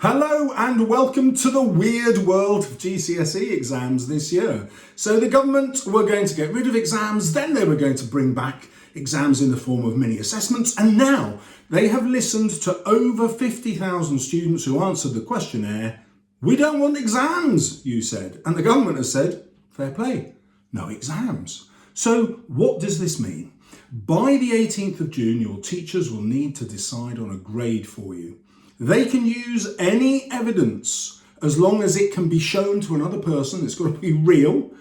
Hello and welcome to the weird world of GCSE exams this year. So the government were going to get rid of exams, then they were going to bring back exams in the form of mini assessments, and now they have listened to over 50,000 students who answered the questionnaire. We don't want exams, you said. And the government has said, fair play, no exams. So what does this mean? By the 18th of June, your teachers will need to decide on a grade for you. They can use any evidence as long as it can be shown to another person, it's got to be real,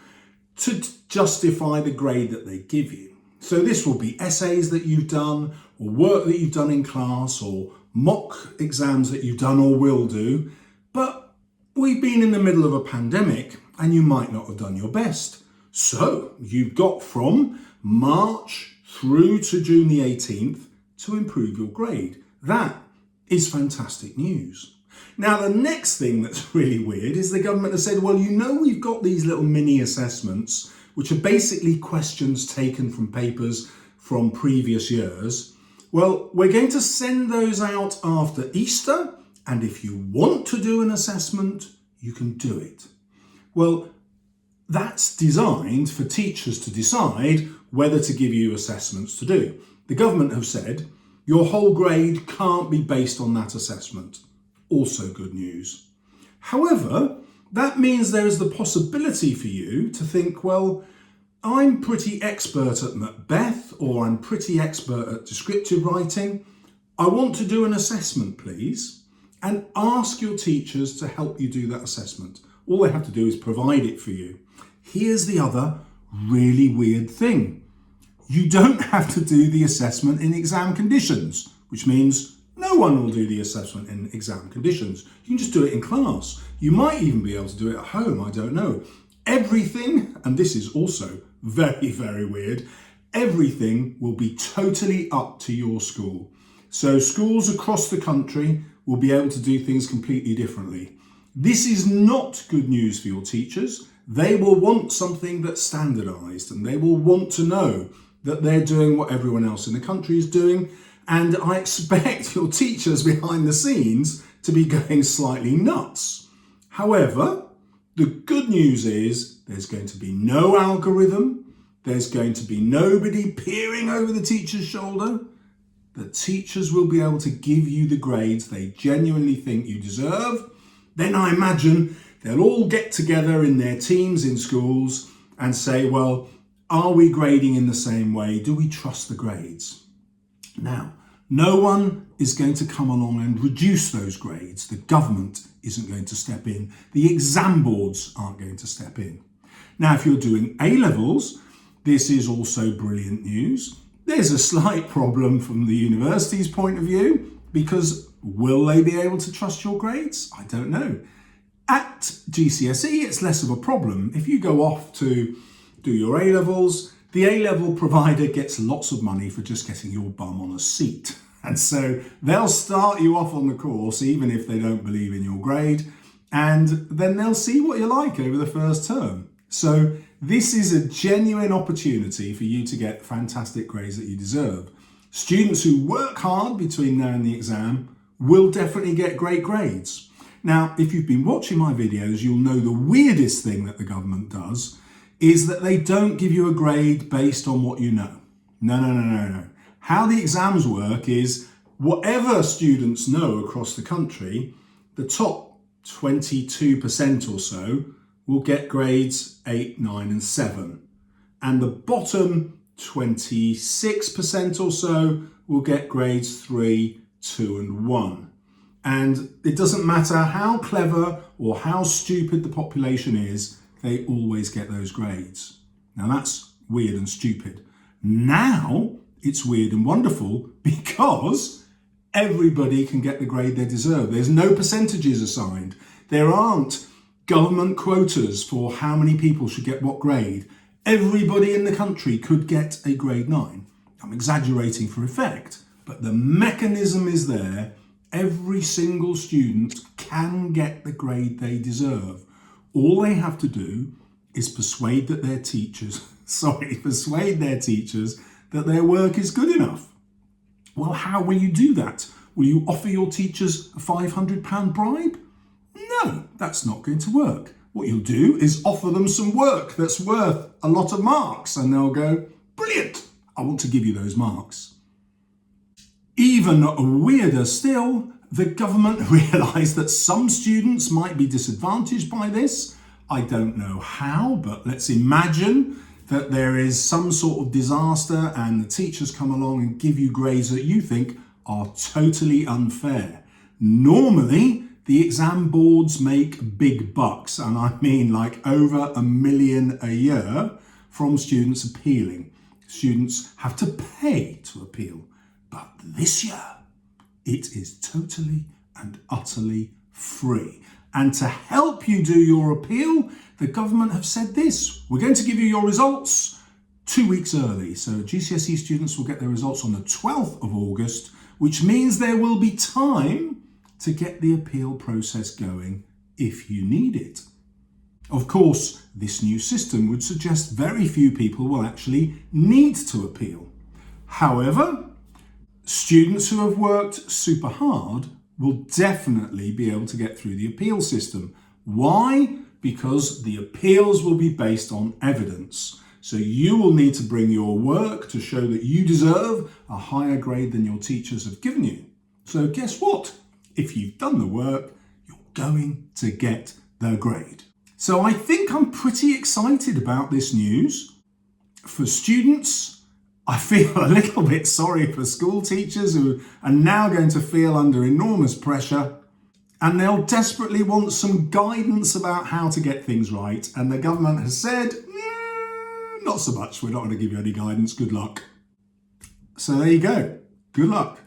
to justify the grade that they give you. So this will be essays that you've done, or work that you've done in class, or mock exams that you've done or will do. But we've been in the middle of a pandemic and you might not have done your best. So you've got from March through to June the 18th to improve your grade. That is fantastic news. Now, the next thing that's really weird is the government has said, well, you know, we've got these little mini assessments, which are basically questions taken from papers from previous years. Well, we're going to send those out after Easter, and if you want to do an assessment, you can do it. Well, that's designed for teachers to decide whether to give you assessments to do. The government have said, your whole grade can't be based on that assessment. Also good news. However, that means there is the possibility for you to think, well, I'm pretty expert at Macbeth, or I'm pretty expert at descriptive writing. I want to do an assessment, please, and ask your teachers to help you do that assessment. All they have to do is provide it for you. Here's the other really weird thing. You don't have to do the assessment in exam conditions, which means no one will do the assessment in exam conditions. You can just do it in class. You might even be able to do it at home, I don't know. Everything, and this is also very, very weird, everything will be totally up to your school. So schools across the country will be able to do things completely differently. This is not good news for your teachers. They will want something that's standardised, and they will want to know that they're doing what everyone else in the country is doing. And I expect your teachers behind the scenes to be going slightly nuts. However, the good news is there's going to be no algorithm. There's going to be nobody peering over the teacher's shoulder. The teachers will be able to give you the grades they genuinely think you deserve. Then I imagine they'll all get together in their teams in schools and say, well, are we grading in the same way? Do we trust the grades? Now, no one is going to come along and reduce those grades. The government isn't going to step in. The exam boards aren't going to step in. Now, if you're doing A-levels, this is also brilliant news. There's a slight problem from the university's point of view, because will they be able to trust your grades? I don't know. At GCSE, it's less of a problem. If you go off to do your A-levels, the A-level provider gets lots of money for just getting your bum on a seat. And so they'll start you off on the course, even if they don't believe in your grade, and then they'll see what you're like over the first term. So this is a genuine opportunity for you to get fantastic grades that you deserve. Students who work hard between now and the exam will definitely get great grades. Now, if you've been watching my videos, you'll know the weirdest thing that the government does is that they don't give you a grade based on what you know. No. How the exams work is whatever students know across the country, the top 22% or so will get grades 8, 9 and 7. And the bottom 26% or so will get grades 3, 2 and 1. And it doesn't matter how clever or how stupid the population is, they always get those grades. Now that's weird and stupid. Now it's weird and wonderful because everybody can get the grade they deserve. There's no percentages assigned. There aren't government quotas for how many people should get what grade. Everybody in the country could get a grade 9. I'm exaggerating for effect, but the mechanism is there. Every single student can get the grade they deserve. All they have to do is persuade their teachers that their work is good enough. Well, how will you do that? Will you offer your teachers a £500 bribe? No, that's not going to work. What you'll do is offer them some work that's worth a lot of marks, and they'll go, brilliant, I want to give you those marks. Even weirder still, the government realised that some students might be disadvantaged by this. I don't know how, but let's imagine that there is some sort of disaster and the teachers come along and give you grades that you think are totally unfair. Normally, the exam boards make big bucks, and I mean like over $1 million a year from students appealing. Students have to pay to appeal, but this year it is totally and utterly free. And to help you do your appeal, the government have said this: we're going to give you your results 2 weeks early. So GCSE students will get their results on the 12th of August, which means there will be time to get the appeal process going if you need it. Of course, this new system would suggest very few people will actually need to appeal. However, students who have worked super hard will definitely be able to get through the appeal system. Why? Because the appeals will be based on evidence. So you will need to bring your work to show that you deserve a higher grade than your teachers have given you. So guess what? If you've done the work, you're going to get the grade. So I think I'm pretty excited about this news. For students, I feel a little bit sorry for school teachers who are now going to feel under enormous pressure, and they'll desperately want some guidance about how to get things right. And the government has said, not so much, we're not going to give you any guidance, good luck. So there you go, good luck.